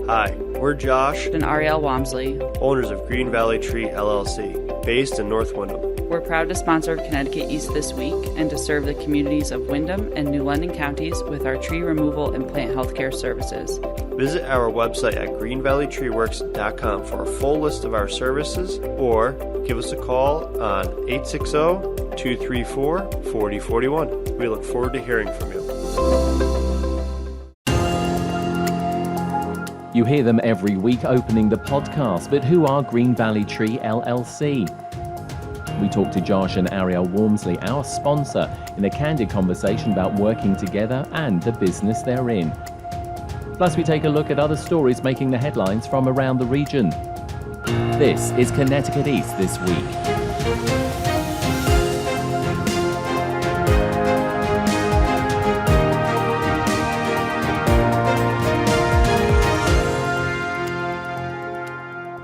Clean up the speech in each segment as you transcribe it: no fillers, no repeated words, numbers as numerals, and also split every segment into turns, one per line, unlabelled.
Hi, we're Josh
and Arielle Walmsley,
owners of Green Valley Tree LLC, based in North Windham.
We're proud to sponsor Connecticut East this week and to serve the communities of Windham and New London counties with our tree removal and plant healthcare services.
Visit our website at greenvalleytreeworks.com for a full list of our services or give us a call on 860-234-4041. We look forward to hearing from you.
You hear them every week opening the podcast, but who are Green Valley Tree LLC? We talk to Josh and Arielle Walmsley, our sponsor, in a candid conversation about working together and the business they're in. Plus, we take a look at other stories making the headlines from around the region. This is Connecticut East This Week.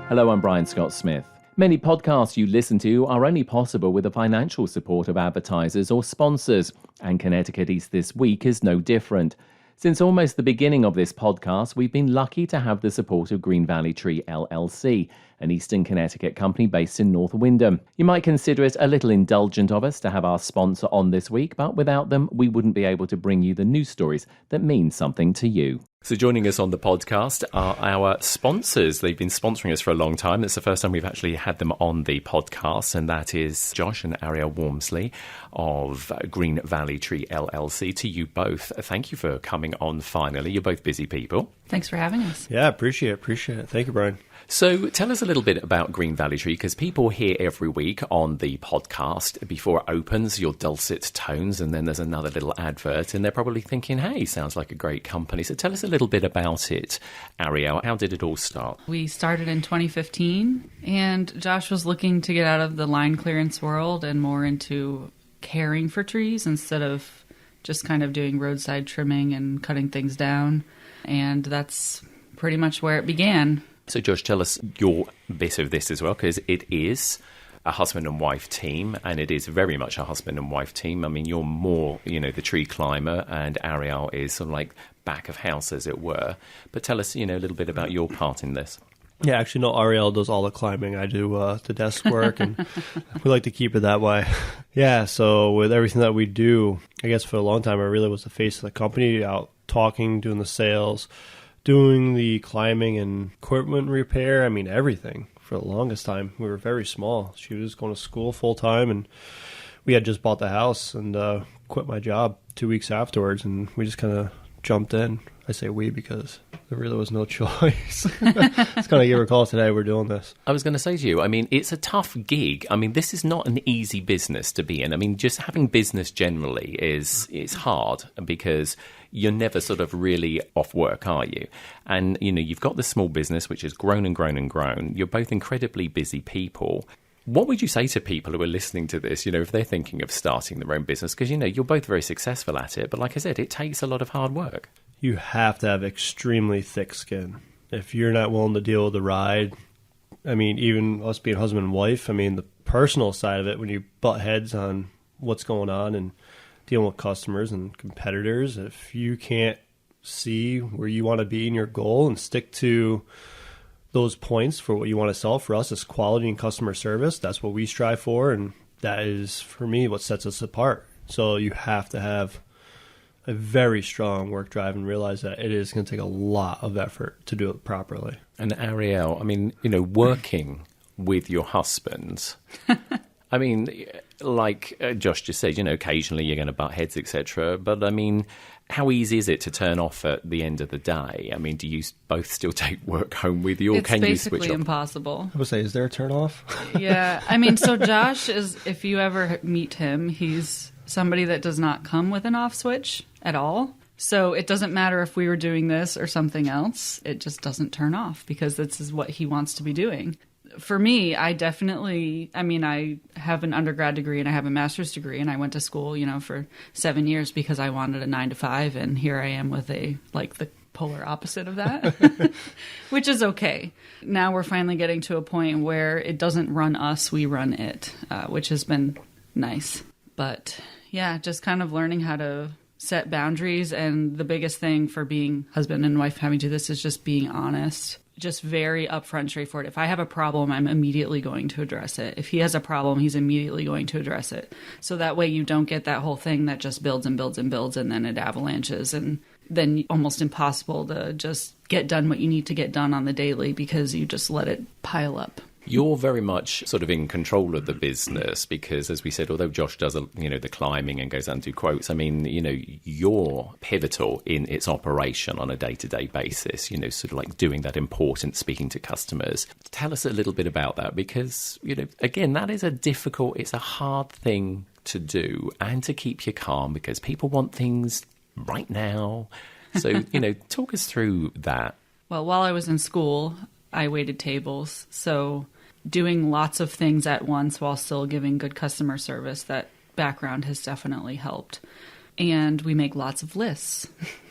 Hello, I'm Brian Scott Smith. Many podcasts you listen to are only possible with the financial support of advertisers or sponsors, and Connecticut East This Week is no different. Since almost the beginning of this podcast, we've been lucky to have the support of Green Valley Tree LLC, an Eastern Connecticut company based in North Windham. You might consider it a little indulgent of us to have our sponsor on this week, but without them, we wouldn't be able to bring you the news stories that mean something to you. So joining us on the podcast are our sponsors. They've been sponsoring us for a long time. It's the first time we've actually had them on the podcast, and that is Josh and Arielle Walmsley of Green Valley Tree LLC. To you both, thank you for coming on finally. You're both busy people.
Thanks for having us.
Yeah, appreciate it. Thank you, Brian.
So tell us a little bit about Green Valley Tree, because people hear every week on the podcast before it opens your dulcet tones, and then there's another little advert, and they're probably thinking, hey, sounds like a great company. So tell us a little bit about it, Arielle. How did it all start?
We started in 2015, and Josh was looking to get out of the line clearance world and more into caring for trees instead of just kind of doing roadside trimming and cutting things down. And that's pretty much where it began.
So, Josh, tell us your bit of this as well, because it is a husband and wife team, and it is very much a husband and wife team. I mean, you're more, the tree climber, and Arielle is sort of like back of house, as it were. But tell us, a little bit about your part in this.
Yeah, actually, no, Arielle does all the climbing. I do the desk work, and we like to keep it that way. Yeah, so with everything that we do, I guess for a long time, I really was the face of the company, out talking, doing the sales, doing the climbing and equipment repair. I mean, everything. For the longest time, we were very small. She was going to school full time, and we had just bought the house and quit my job 2 weeks afterwards, and we just kind of jumped in. I say we because there really was no choice. It's kind of give her a call today. We're doing this.
I was going to say to you, I mean, it's a tough gig. I mean, this is not an easy business to be in. I mean, just having business generally it's hard because you're never sort of really off work, are you? And, you've got the small business, which has grown and grown and grown. You're both incredibly busy people. What would you say to people who are listening to this, if they're thinking of starting their own business? Because, you're both very successful at it. But like I said, it takes a lot of hard work.
You have to have extremely thick skin. If you're not willing to deal with the ride, I mean, even us being husband and wife, I mean, the personal side of it, when you butt heads on what's going on and dealing with customers and competitors, if you can't see where you want to be in your goal and stick to those points for what you want to sell, for us is quality and customer service. That's what we strive for, and that is, for me, what sets us apart. So you have to have a very strong work drive and realize that it is going to take a lot of effort to do it properly.
And Arielle, I mean, working with your husband, I mean, like Josh just said, occasionally you're going to butt heads, etc. But I mean, how easy is it to turn off at the end of the day? I mean, do you both still take work home with you, or
it's
can you switch off?
It's basically impossible.
I would say, is there a turn off?
Yeah, I mean, so Josh is, if you ever meet him, he's somebody that does not come with an off switch at all. So it doesn't matter if we were doing this or something else. It just doesn't turn off because this is what he wants to be doing. For me, I have an undergrad degree and I have a master's degree, and I went to school, for 7 years because I wanted a 9-to-5, and here I am with the polar opposite of that, which is okay. Now we're finally getting to a point where it doesn't run us, we run it, which has been nice. But yeah, just kind of learning how to set boundaries. And the biggest thing for being husband and wife having to do this is just being honest. Just very upfront, straightforward. If I have a problem, I'm immediately going to address it. If he has a problem, he's immediately going to address it. So that way you don't get that whole thing that just builds and builds and builds and then it avalanches, and then almost impossible to just get done what you need to get done on the daily because you just let it pile up.
You're very much sort of in control of the business because, as we said, although Josh does, the climbing and goes out and do quotes, I mean, you're pivotal in its operation on a day-to-day basis, sort of like doing that important speaking to customers. Tell us a little bit about that because, again, that is it's a hard thing to do and to keep you calm because people want things right now. So, talk us through that.
Well, while I was in school, I waited tables. So doing lots of things at once while still giving good customer service, that background has definitely helped. And we make lots of lists.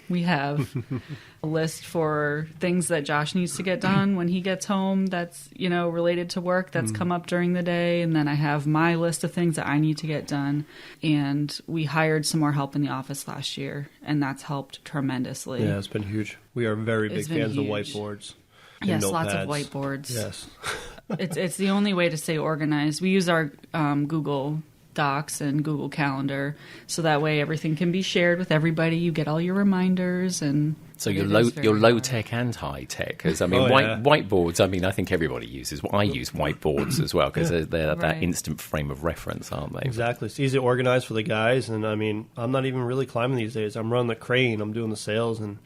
We have a list for things that Josh needs to get done when he gets home that's, related to work that's come up during the day. And then I have my list of things that I need to get done. And we hired some more help in the office last year, and that's helped tremendously.
Yeah, it's been huge. We are very big fans of whiteboards.
Yes, lots of whiteboards.
Yes.
It's the only way to stay organized. We use our Google Docs and Google Calendar, so that way everything can be shared with everybody. You get all your reminders, and
so you're low tech and high tech. Because whiteboards. I mean, I think everybody uses. I use whiteboards as well because they're that instant frame of reference, aren't they?
Exactly. It's easy to organize for the guys, and I mean, I'm not even really climbing these days. I'm running the crane. I'm doing the sales, and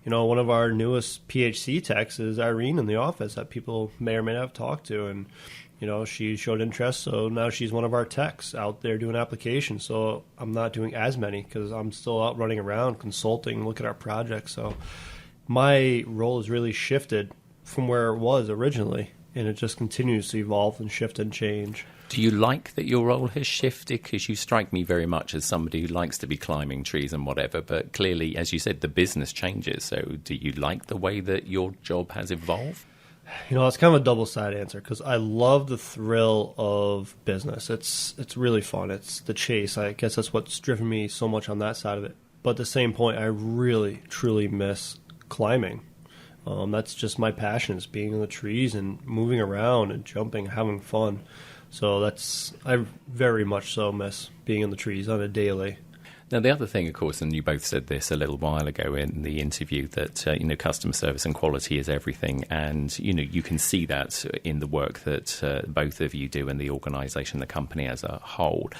one of our newest PHC techs is Irene in the office that people may or may not have talked to. And, she showed interest. So now she's one of our techs out there doing applications. So I'm not doing as many because I'm still out running around consulting, looking at our projects. So my role has really shifted from where it was originally. And it just continues to evolve and shift and change.
Do you like that your role has shifted? Because you strike me very much as somebody who likes to be climbing trees and whatever, but clearly, as you said, the business changes. So do you like the way that your job has evolved?
It's kind of a double-sided answer because I love the thrill of business. It's really fun. It's the chase. I guess that's what's driven me so much on that side of it. But at the same point, I really, truly miss climbing. That's just my passion, is being in the trees and moving around and jumping, having fun. So I very much so miss being in the trees on a daily.
Now, the other thing, of course, and you both said this a little while ago in the interview, that, customer service and quality is everything. And, you can see that in the work that both of you do and the organisation, the company as a whole.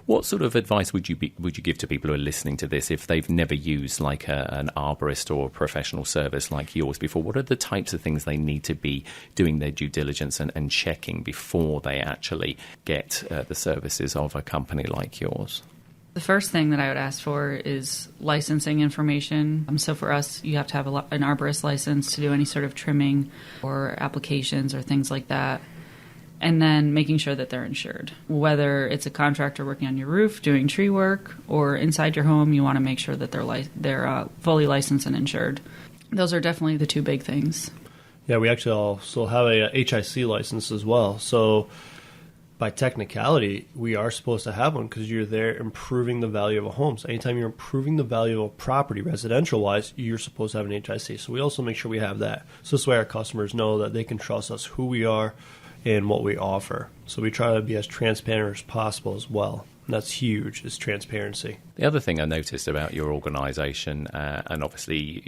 What sort of advice would you give to people who are listening to this if they've never used like an arborist or a professional service like yours before? What are the types of things they need to be doing their due diligence and checking before they actually get the services of a company like yours?
The first thing that I would ask for is licensing information. So for us, you have to have an arborist license to do any sort of trimming or applications or things like that. And then making sure that they're insured. Whether it's a contractor working on your roof, doing tree work, or inside your home, you want to make sure that they're fully licensed and insured. Those are definitely the two big things.
Yeah, we actually also have a HIC license as well. So by technicality, we are supposed to have one because you're there improving the value of a home. So anytime you're improving the value of a property, residential-wise, you're supposed to have an HIC. So we also make sure we have that. So this way our customers know that they can trust us, who we are, and what we offer. So we try to be as transparent as possible as well. And that's huge, is transparency.
The other thing I noticed about your organisation, and obviously,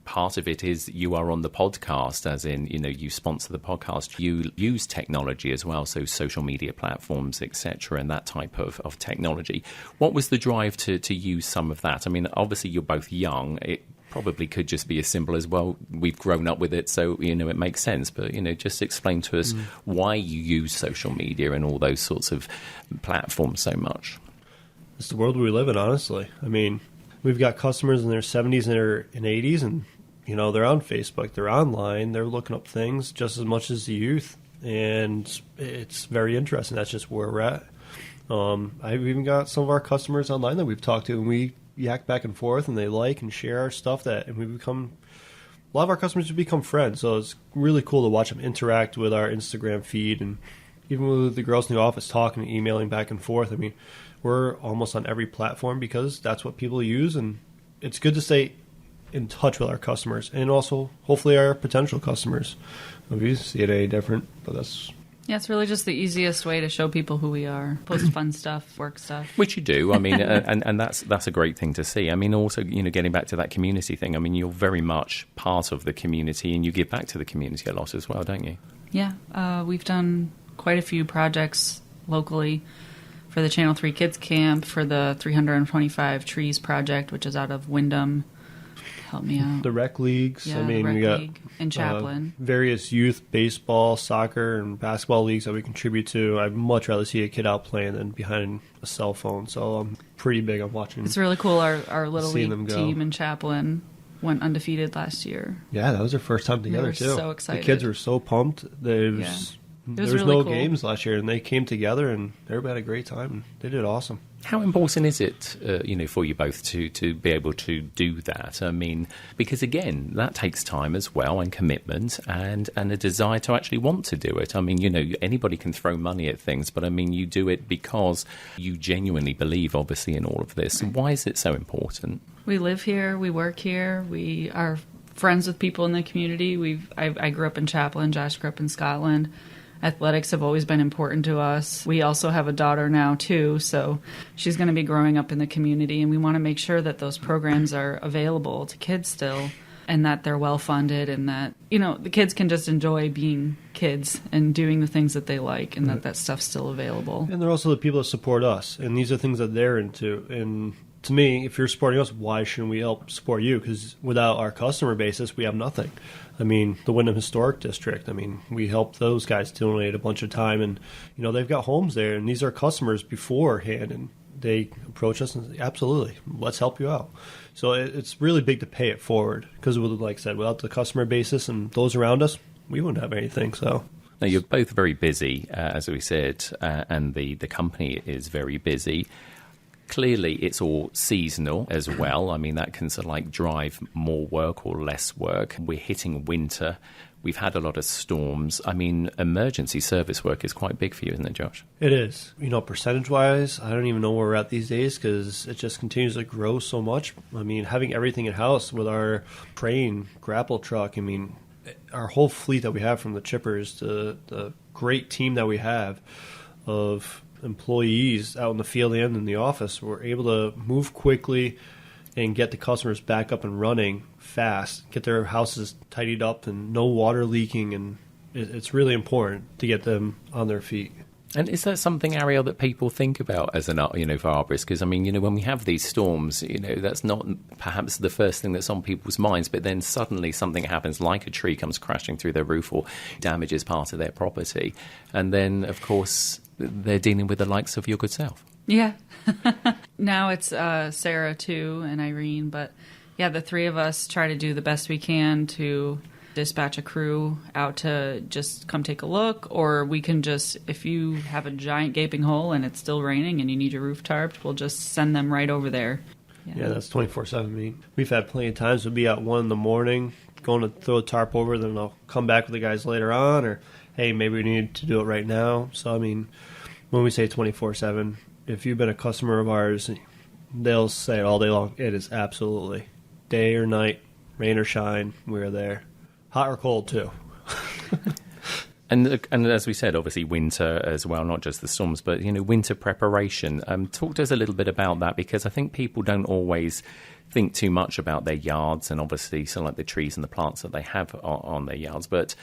part of it is you are on the podcast, as in, you sponsor the podcast. You use technology as well, so social media platforms, etc., and that type of technology. What was the drive to use some of that? I mean, obviously, you're both young. It probably could just be as simple as, well, we've grown up with it, so, it makes sense. But, just explain to us why you use social media and all those sorts of platforms so much.
It's the world we live in, honestly. I mean, we've got customers in their 70s and 80s, and, they're on Facebook, they're online, they're looking up things just as much as the youth. And it's very interesting. That's just where we're at. I've even got some of our customers online that we've talked to, and we yak back and forth, and they like and share our stuff, and a lot of our customers have become friends. So it's really cool to watch them interact with our Instagram feed and even with the girls in the office talking and emailing back and forth, I mean, we're almost on every platform because that's what people use, and it's good to stay in touch with our customers and also hopefully our potential customers. We see it any different, but that's...
Yeah, it's really just the easiest way to show people who we are. Post fun stuff, work stuff.
Which you do. I mean, and that's a great thing to see. I mean, also, getting back to that community thing, I mean, you're very much part of the community and you give back to the community a lot as well, don't you?
Yeah, we've done quite a few projects locally for the Channel 3 Kids Camp, for the 325 Trees Project, which is out of Wyndham. Help me out.
The rec leagues.
Yeah,
I mean,
the rec
we got
league in Chaplin.
Various youth baseball, soccer, and basketball leagues that we contribute to. I'd much rather see a kid out playing than behind a cell phone. So I'm pretty big on watching.
It's really cool. Our little
seeing
league
them go.
team in Chaplin went undefeated last year.
Yeah, that was their first time together,
were
too.
so excited.
The kids were so pumped. There was
really
no
cool.
games last year, and they came together, and everybody had a great time. And they did awesome.
How important is it, for you both to be able to do that? I mean, because again, that takes time as well, and commitment, and a desire to actually want to do it. I mean, anybody can throw money at things, but I mean, you do it because you genuinely believe, obviously, in all of this. Why is it so important?
We live here. We work here. We are friends with people in the community. I grew up in Chaplin. Josh grew up in Scotland. Athletics have always been important to us. We also have a daughter now, too, so she's going to be growing up in the community, and we want to make sure that those programs are available to kids still, and that they're well-funded, and that, the kids can just enjoy being kids and doing the things that they like, and that stuff's still available.
And they're also the people that support us, and these are things that they're into. And to me, if you're supporting us, why shouldn't we help support you? Because without our customer basis, we have nothing. I mean, the Wyndham Historic District, I mean, we helped those guys donate a bunch of time, and, they've got homes there, and these are customers beforehand, and they approach us and say, absolutely, let's help you out. So it's really big to pay it forward, because, like I said, without the customer basis and those around us, we wouldn't have anything, so...
Now, you're both very busy, as we said, and the company is very busy. Clearly, it's all seasonal as well. I mean, that can sort of drive more work or less work. We're hitting winter. We've had a lot of storms. I mean, emergency service work is quite big for you, isn't it, Josh?
It is. Percentage-wise, I don't even know where we're at these days because it just continues to grow so much. I mean, having everything in-house with our train, grapple truck, I mean, our whole fleet that we have, from the chippers to the great team that we have of employees out in the field and in the office, we're able to move quickly and get the customers back up and running fast, get their houses tidied up and no water leaking, and it's really important to get them on their feet.
And is that something, Arielle, that people think about as for arborists? Because, I mean, when we have these storms, that's not perhaps the first thing that's on people's minds, but then suddenly something happens, like a tree comes crashing through their roof or damages part of their property. And then, of course, they're dealing with the likes of your good self.
Yeah. Now it's Sarah, too, and Irene. But, yeah, the three of us try to do the best we can to dispatch a crew out to just come take a look. Or we can just, if you have a giant gaping hole and it's still raining and you need your roof tarped, we'll just send them right over there.
Yeah, that's 24/7. I mean, we've had plenty of times we'll be out 1 a.m, going to throw a tarp over, then I'll come back with the guys later on, or, hey, maybe we need to do it right now. So, I mean, when we say 24/7, if you've been a customer of ours, they'll say it all day long. It is absolutely. Day or night, rain or shine, we're there. Hot or cold, too.
And as we said, obviously winter as well, not just the storms, but, winter preparation. Talk to us a little bit about that, because I think people don't always think too much about their yards and obviously like the trees and the plants that they have on their yards. But,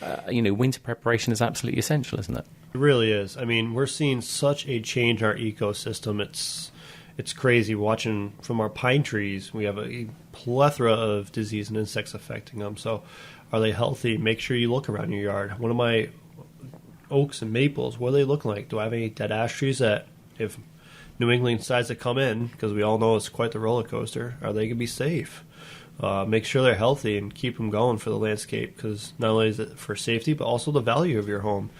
winter preparation is absolutely essential, isn't it?
It really is. I mean, we're seeing such a change in our ecosystem. It's crazy watching from our pine trees. We have a plethora of disease and insects affecting them. So are they healthy? Make sure you look around your yard. One of my oaks and maples, what are they looking like? Do I have any dead ash trees that if New England decides to come in, because we all know it's quite the roller coaster, are they going to be safe? Make sure they're healthy and keep them going for the landscape, because not only is it for safety, but also the value of your home.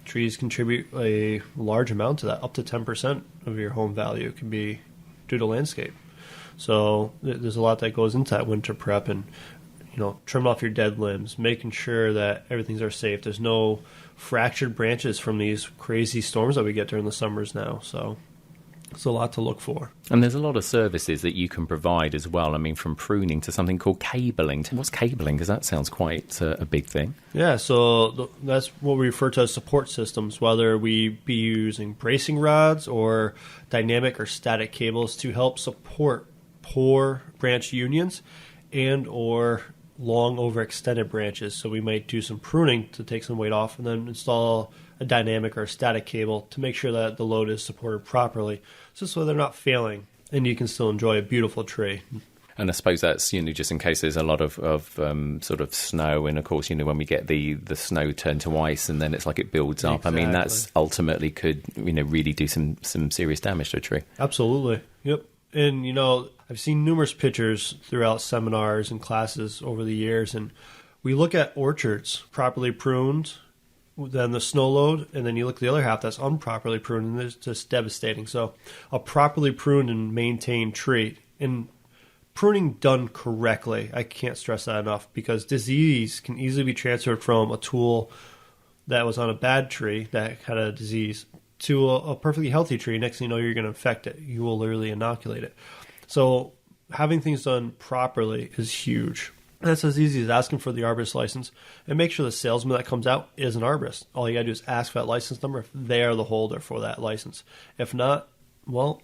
Trees contribute a large amount to that. Up to 10% of your home value can be due to landscape. So there's a lot that goes into that winter prep, and trimming off your dead limbs, making sure that everything's are safe. There's no fractured branches from these crazy storms that we get during the summers now. So it's a lot to look for.
And there's a lot of services that you can provide as well. I mean, from pruning to something called cabling. What's cabling? Because that sounds quite a big thing.
Yeah, so that's what we refer to as support systems, whether we be using bracing rods or dynamic or static cables to help support poor branch unions and or long overextended branches. So we might do some pruning to take some weight off and then install a dynamic or a static cable to make sure that the load is supported properly, so they're not failing and you can still enjoy a beautiful tree.
And I suppose that's, just in case there's a lot of sort of snow. And, of course, when we get the snow turn to ice and then it's like it builds up.
Exactly.
I mean, that's ultimately could, really do some serious damage to a tree.
Absolutely. Yep. And, I've seen numerous pictures throughout seminars and classes over the years. And we look at orchards properly pruned, then the snow load, and then you look at the other half that's improperly pruned, and it's just devastating. So a properly pruned and maintained tree, and pruning done correctly, I can't stress that enough, because disease can easily be transferred from a tool that was on a bad tree that had a disease to a perfectly healthy tree. Next thing you know, you're going to infect it. You will literally inoculate it. So having things done properly is huge. That's as easy as asking for the arborist license and make sure the salesman that comes out is an arborist. All you got to do is ask for that license number if they are the holder for that license. If not, well,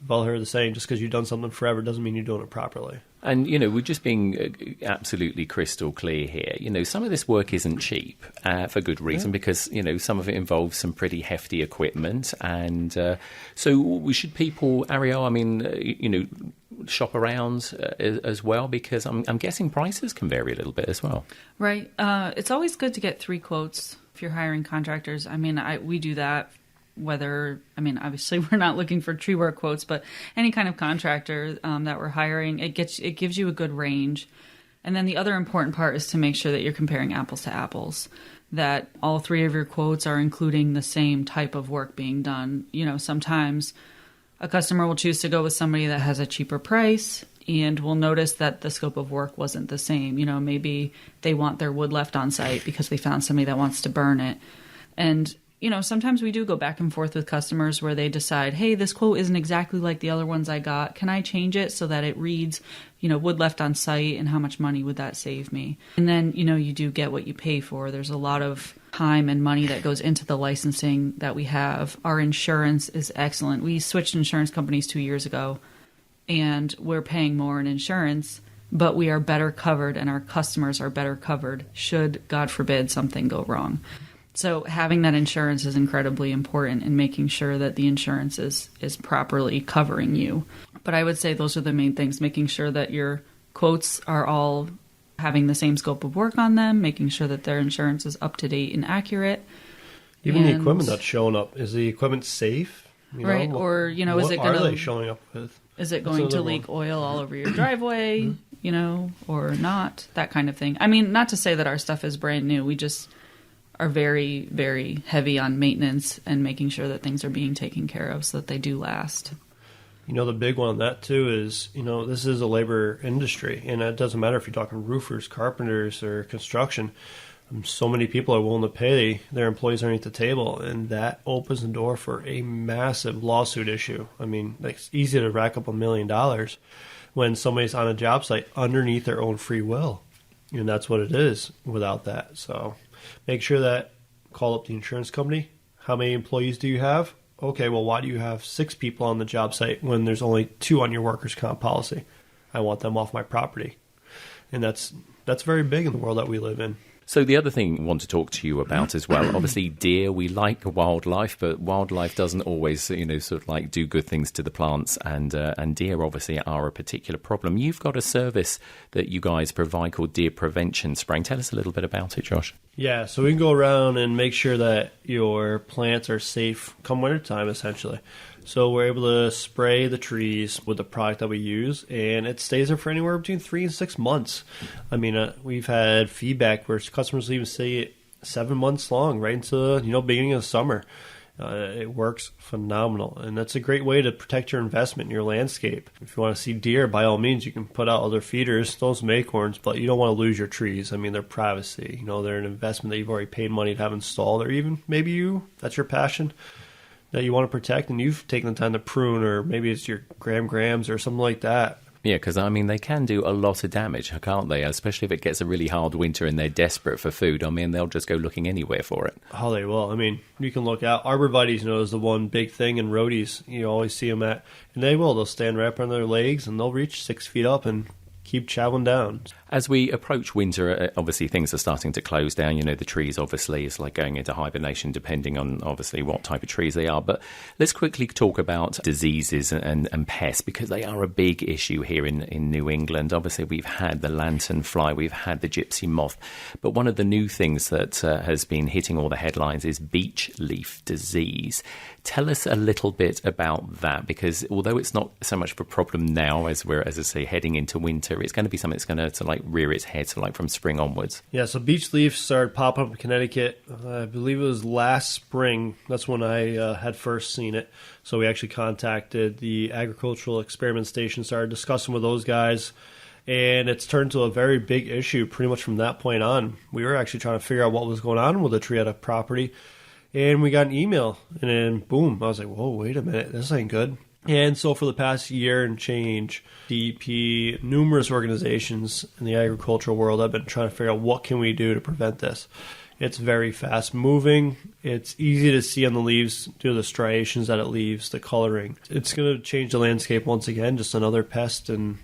you've all heard the saying, just because you've done something forever doesn't mean you're doing it properly.
And, we're just being absolutely crystal clear here. Some of this work isn't cheap for good reason, because, some of it involves some pretty hefty equipment. And so should people, Arielle, I mean, shop around as well? Because I'm guessing prices can vary a little bit as well.
Right. It's always good to get 3 quotes if you're hiring contractors. I mean, we do that. Obviously we're not looking for tree work quotes, but any kind of contractor that we're hiring, it gives you a good range. And then the other important part is to make sure that you're comparing apples to apples, that all 3 of your quotes are including the same type of work being done. Sometimes a customer will choose to go with somebody that has a cheaper price, and we'll notice that the scope of work wasn't the same. Maybe they want their wood left on site because they found somebody that wants to burn it. And sometimes we do go back and forth with customers where they decide, hey, this quote isn't exactly like the other ones I got. Can I change it so that it reads, wood left on site, and how much money would that save me? And then, you do get what you pay for. There's a lot of time and money that goes into the licensing that we have. Our insurance is excellent. We switched insurance companies 2 years ago, and we're paying more in insurance, but we are better covered and our customers are better covered should, God forbid, something go wrong. So having that insurance is incredibly important in making sure that the insurance is properly covering you. But I would say those are the main things, making sure that your quotes are all having the same scope of work on them, making sure that their insurance is up to date and accurate.
Even the equipment that's showing up, is the equipment safe?
Right, or, is it going to...
What are they showing up with?
Is it going to leak oil all over your driveway, or not? That kind of thing. I mean, not to say that our stuff is brand new. We just are very, very heavy on maintenance and making sure that things are being taken care of so that they do last.
The big one on that, too, is, this is a labor industry, and it doesn't matter if you're talking roofers, carpenters, or construction. So many people are willing to pay their employees underneath the table, and that opens the door for a massive lawsuit issue. I mean, it's easy to rack up $1 million when somebody's on a job site underneath their own free will, and that's what it is without that. So make sure that call up the insurance company. How many employees do you have? Okay, well, why do you have 6 people on the job site when there's only 2 on your workers' comp policy? I want them off my property. And that's very big in the world that we live in.
So the other thing I want to talk to you about as well, obviously deer, we like wildlife, but wildlife doesn't always, sort of like do good things to the plants, and deer obviously are a particular problem. You've got a service that you guys provide called Deer Prevention Spraying. Tell us a little bit about it, Josh.
Yeah, so we can go around and make sure that your plants are safe come wintertime, essentially. So we're able to spray the trees with the product that we use, and it stays there for anywhere between 3 and 6 months. I mean, we've had feedback where customers even say 7 months long, right into beginning of summer. It works phenomenal, and that's a great way to protect your investment in your landscape. If you want to see deer, by all means, you can put out other feeders, throw some acorns, but you don't want to lose your trees. I mean, they're privacy. They're an investment that you've already paid money to have installed, or even maybe that's your passion that you want to protect, and you've taken the time to prune, or maybe it's your grams or something like that.
Yeah, because, they can do a lot of damage, can't they? Especially if it gets a really hard winter and they're desperate for food. They'll just go looking anywhere for it.
Oh, they will. You can look out. Arborvitaes, is the one big thing, and roadies, you always see them at. And they will. They'll stand right up on their legs, and they'll reach 6 feet up and keep chowing down.
As we approach winter, obviously things are starting to close down. The trees, obviously, it's like going into hibernation depending on, obviously, what type of trees they are. But let's quickly talk about diseases and pests, because they are a big issue here in New England. Obviously, we've had the lanternfly, we've had the gypsy moth. But one of the new things that has been hitting all the headlines is beech leaf disease. Tell us a little bit about that, because although it's not so much of a problem now as we're, as I say, heading into winter, it's going to be something that's going to rear its head, from spring onwards.
Yeah, so beech leaf started popping up in Connecticut. I believe it was last spring. That's when I had first seen it. So we actually contacted the Agricultural Experiment Station, started discussing with those guys, and it's turned to a very big issue pretty much from that point on. We were actually trying to figure out what was going on with the tree at a property, and we got an email, and then boom, I was like, whoa, wait a minute, this ain't good. And so for the past year and change, DEP, numerous organizations in the agricultural world have been trying to figure out what can we do to prevent this. It's very fast moving. It's easy to see on the leaves due to the striations that it leaves, the coloring. It's going to change the landscape once again, just another pest and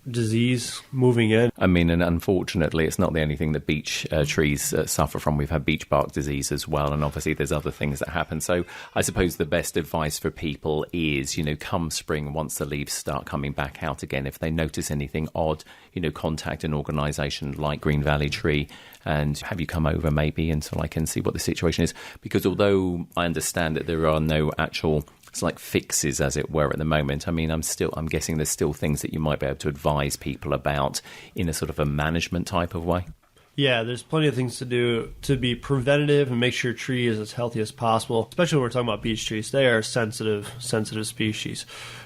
disease moving in.
And unfortunately, it's not the only thing that beech trees suffer from. We've had beech bark disease as well, and obviously there's other things that happen. So I suppose the best advice for people is, come spring, once the leaves start coming back out again, if they notice anything odd, contact an organisation like Green Valley Tree and have you come over maybe until I can see what the situation is. Because although I understand that there are no actual fixes, as it were, at the moment. I'm guessing there's still things that you might be able to advise people about in a sort of a management type of way.
Yeah, there's plenty of things to do to be preventative and make sure your tree is as healthy as possible, especially when we're talking about beech trees. They are sensitive species.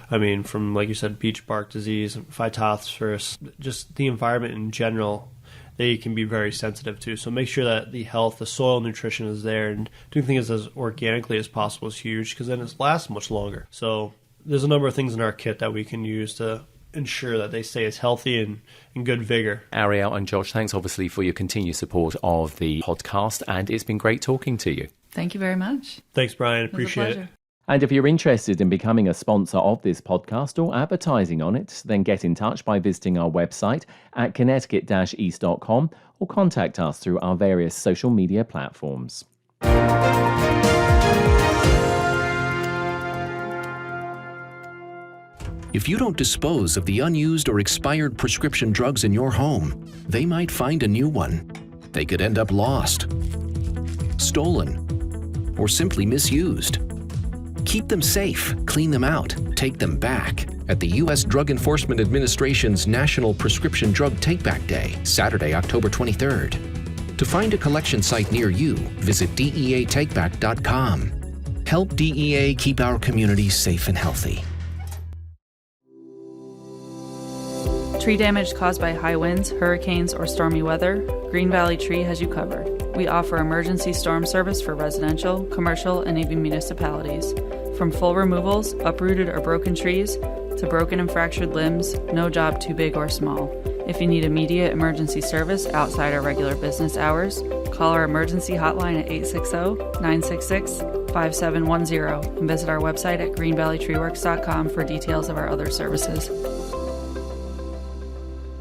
From, like you said, beech bark disease, phytophthora, just the environment in general, they can be very sensitive to. So make sure that the health, the soil nutrition is there, and doing things as organically as possible is huge, because then it lasts much longer. So there's a number of things in our kit that we can use to ensure that they stay as healthy and in good vigor.
Arielle and Josh, thanks obviously for your continued support of the podcast, and it's been great talking to you.
Thank you very much.
Thanks, Brian. Appreciate it.
And if you're interested in becoming a sponsor of this podcast or advertising on it, then get in touch by visiting our website at connecticut-east.com or contact us through our various social media platforms.
If you don't dispose of the unused or expired prescription drugs in your home, they might find a new one. They could end up lost, stolen, or simply misused. Keep them safe, clean them out, take them back at the U.S. Drug Enforcement Administration's National Prescription Drug Takeback Day, Saturday, October 23rd. To find a collection site near you, visit DEATakeback.com. Help DEA keep our communities safe and healthy.
Tree damage caused by high winds, hurricanes, or stormy weather, Green Valley Tree has you covered. We offer emergency storm service for residential, commercial, and even municipalities. From full removals, uprooted or broken trees, to broken and fractured limbs, no job too big or small. If you need immediate emergency service outside our regular business hours, call our emergency hotline at 860-966-5710 and visit our website at greenvalleytreeworks.com for details of our other services.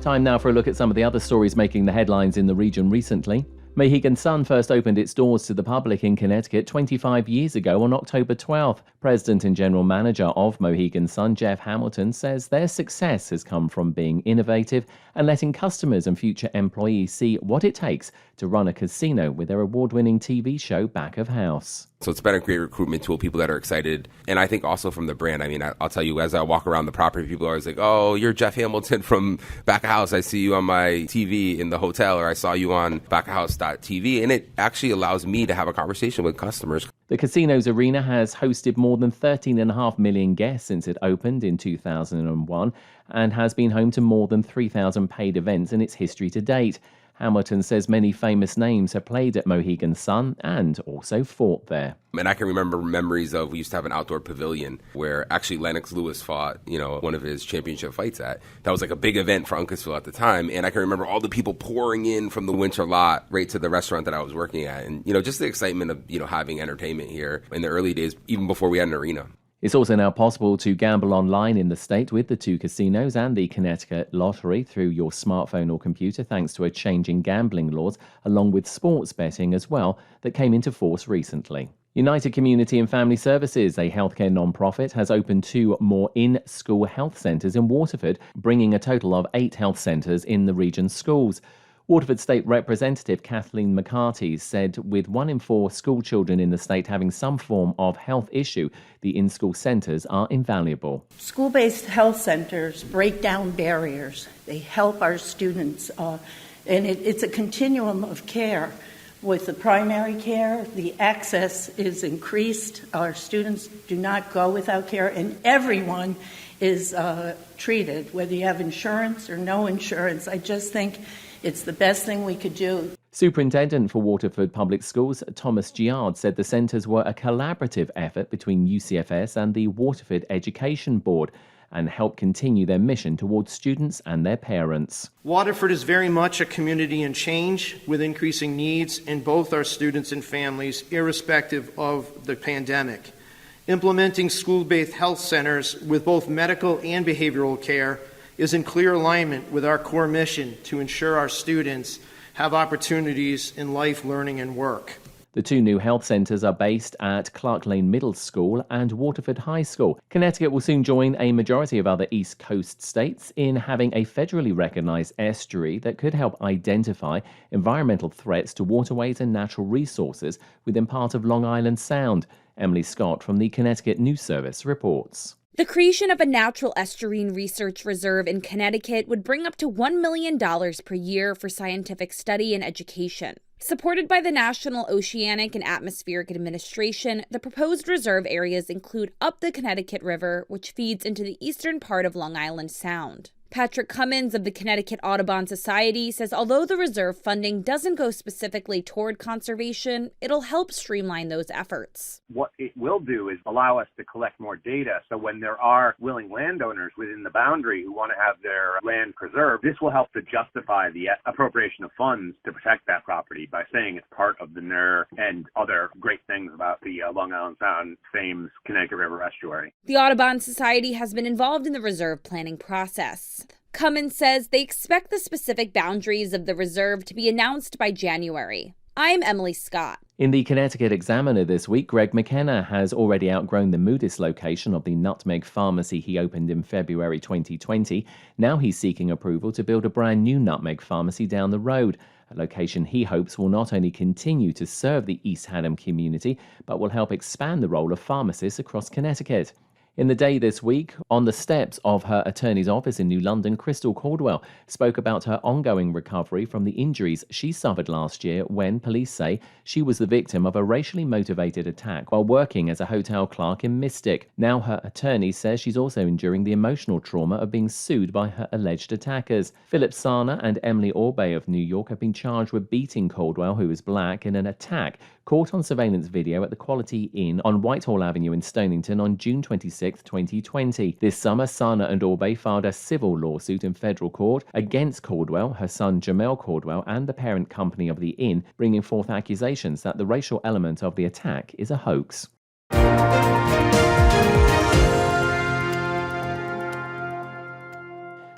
Time now for a look at some of the other stories making the headlines in the region recently. Mohegan Sun first opened its doors to the public in Connecticut 25 years ago on October 12th. President and General Manager of Mohegan Sun, Jeff Hamilton, says their success has come from being innovative and letting customers and future employees see what it takes to run a casino with their award-winning TV show Back of House.
So it's been a great recruitment tool, people that are excited. And I think also from the brand, I'll tell you, as I walk around the property, people are always like, oh, you're Jeff Hamilton from Back of House. I see you on my TV in the hotel, or I saw you on backofhouse.tv. And it actually allows me to have a conversation with customers.
The casino's arena has hosted more than 13.5 million guests since it opened in 2001 and has been home to more than 3,000 paid events in its history to date. Hamilton says many famous names have played at Mohegan Sun and also fought there.
And I can remember memories of, we used to have an outdoor pavilion where actually Lennox Lewis fought, one of his championship fights at. That was like a big event for Uncasville at the time. And I can remember all the people pouring in from the winter lot right to the restaurant that I was working at. And, just the excitement of, having entertainment here in the early days, even before we had an arena.
It's also now possible to gamble online in the state with the 2 casinos and the Connecticut Lottery through your smartphone or computer, thanks to a change in gambling laws, along with sports betting as well, that came into force recently. United Community and Family Services, a healthcare non-profit, has opened 2 more in-school health centres in Waterford, bringing a total of 8 health centres in the region's schools. Waterford State Representative Kathleen McCarty said with 1 in 4 school children in the state having some form of health issue, the in-school centres are invaluable.
School-based health centers break down barriers. They help our students, and it's a continuum of care. With the primary care, the access is increased. Our students do not go without care, and everyone is treated, whether you have insurance or no insurance. I just think it's the best thing we could do.
Superintendent for Waterford Public Schools, Thomas Giard, said the centres were a collaborative effort between UCFS and the Waterford Education Board and help continue their mission towards students and their parents.
Waterford is very much a community in change with increasing needs in both our students and families, irrespective of the pandemic. Implementing school-based health centers with both medical and behavioral care is in clear alignment with our core mission to ensure our students have opportunities in life, learning, and work.
The 2 new health centres are based at Clark Lane Middle School and Waterford High School. Connecticut will soon join a majority of other East Coast states in having a federally recognised estuary that could help identify environmental threats to waterways and natural resources within part of Long Island Sound. Emily Scott from the Connecticut News Service reports.
The creation of a natural estuarine research reserve in Connecticut would bring up to $1 million per year for scientific study and education. Supported by the National Oceanic and Atmospheric Administration, the proposed reserve areas include up the Connecticut River, which feeds into the eastern part of Long Island Sound. Patrick Cummins of the Connecticut Audubon Society says although the reserve funding doesn't go specifically toward conservation, it'll help streamline those efforts.
What it will do is allow us to collect more data. So when there are willing landowners within the boundary who want to have their land preserved, this will help to justify the appropriation of funds to protect that property by saying it's part of the NER and other great things about the Long Island Sound famed Connecticut River estuary.
The Audubon Society has been involved in the reserve planning process. Cummins says they expect the specific boundaries of the reserve to be announced by January. I'm Emily Scott.
In the Connecticut Examiner this week, Greg McKenna has already outgrown the Moodis location of the Nutmeg Pharmacy he opened in February 2020. Now he's seeking approval to build a brand new Nutmeg Pharmacy down the road, a location he hopes will not only continue to serve the East Haddam community, but will help expand the role of pharmacists across Connecticut. In the day this week, on the steps of her attorney's office in New London, Crystal Caldwell spoke about her ongoing recovery from the injuries she suffered last year when police say she was the victim of a racially motivated attack while working as a hotel clerk in Mystic. Now her attorney says she's also enduring the emotional trauma of being sued by her alleged attackers. Philip Sarna and Emily Orbay of New York have been charged with beating Caldwell, who is black, in an attack caught on surveillance video at the Quality Inn on Whitehall Avenue in Stonington on June 26, 2020. This summer, Sana and Orbay filed a civil lawsuit in federal court against Caldwell, her son Jamel Caldwell, and the parent company of the inn, bringing forth accusations that the racial element of the attack is a hoax.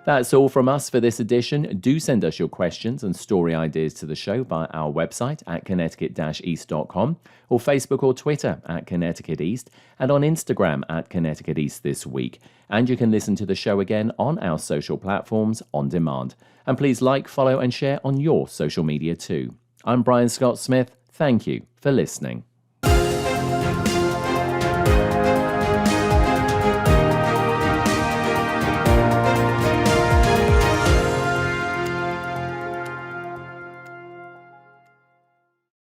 That's all from us for this edition. Do send us your questions and story ideas to the show via our website at connecticut-east.com or Facebook or Twitter at Connecticut East and on Instagram at Connecticut East This Week. And you can listen to the show again on our social platforms on demand. And please like, follow and share on your social media too. I'm Brian Scott Smith. Thank you for listening.